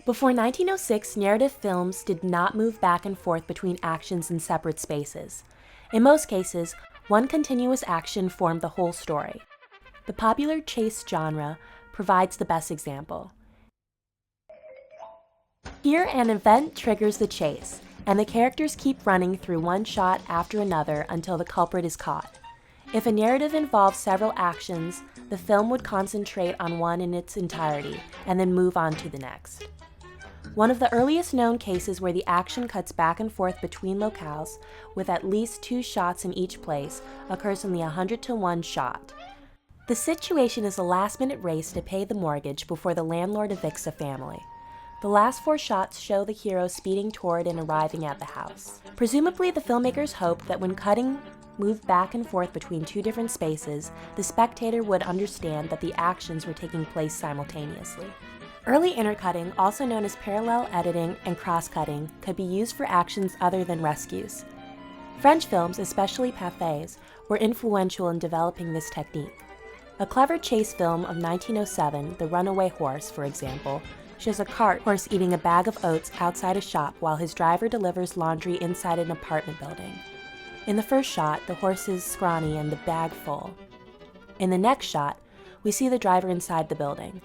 Before 1906, narrative films did not move back and forth between actions in separate spaces. In most cases, one continuous action formed the whole story. The popular chase genre provides the best example. Here, an event triggers the chase, and the characters keep running through one shot after another until the culprit is caught. If a narrative involves several actions, the film would concentrate on one in its entirety and then move on to the next. One of the earliest known cases where the action cuts back and forth between locales with at least 2 shots in each place occurs in the 100-to-1 shot. The situation is a last-minute race to pay the mortgage before the landlord evicts a family. The last 4 shots show the hero speeding toward and arriving at the house. Presumably, the filmmakers hoped that when cutting moved back and forth between 2 different spaces, the spectator would understand that the actions were taking place simultaneously. Early intercutting, also known as parallel editing and cross-cutting, could be used for actions other than rescues. French films, especially Pathés, were influential in developing this technique. A clever chase film of 1907, The Runaway Horse, for example, shows a cart horse eating a bag of oats outside a shop while his driver delivers laundry inside an apartment building. In the first shot, the horse is scrawny and the bag full. In the next shot, we see the driver inside the building.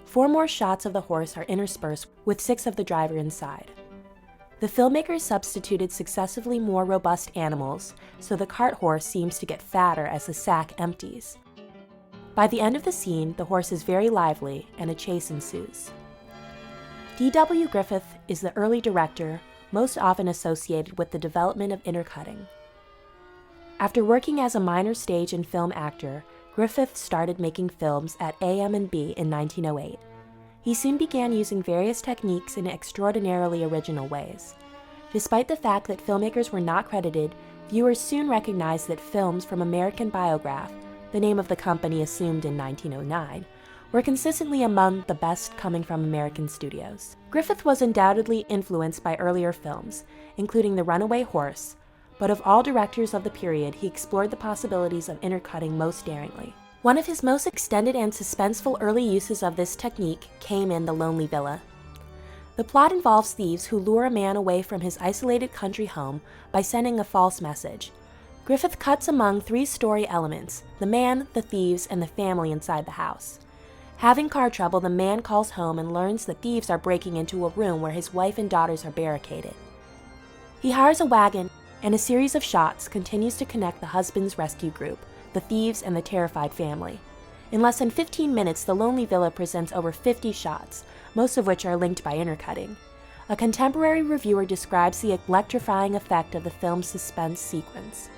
4 more shots of the horse are interspersed with 6 of the driver inside. The filmmakers substituted successively more robust animals, so the cart horse seems to get fatter as the sack empties. By the end of the scene, the horse is very lively and a chase ensues. D.W. Griffith is the early director most often associated with the development of intercutting. After working as a minor stage and film actor, Griffith started making films at AM&B in 1908. He soon began using various techniques in extraordinarily original ways. Despite the fact that filmmakers were not credited, viewers soon recognized that films from American Biograph, the name of the company assumed in 1909, were consistently among the best coming from American studios. Griffith was undoubtedly influenced by earlier films, including The Runaway Horse, but of all directors of the period, he explored the possibilities of intercutting most daringly. One of his most extended and suspenseful early uses of this technique came in The Lonely Villa. The plot involves thieves who lure a man away from his isolated country home by sending a false message. Griffith cuts among 3 story elements: the man, the thieves, and the family inside the house. Having car trouble, the man calls home and learns that thieves are breaking into a room where his wife and daughters are barricaded. He hires a wagon, and a series of shots continues to connect the husband's rescue group, the thieves, and the terrified family. In less than 15 minutes, The Lonely Villa presents over 50 shots, most of which are linked by intercutting. A contemporary reviewer describes the electrifying effect of the film's suspense sequence.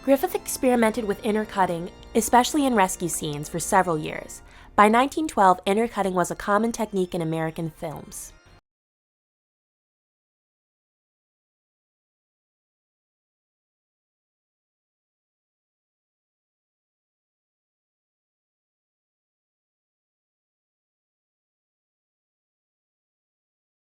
Griffith experimented with intercutting, especially in rescue scenes, for several years. By 1912, intercutting was a common technique in American films.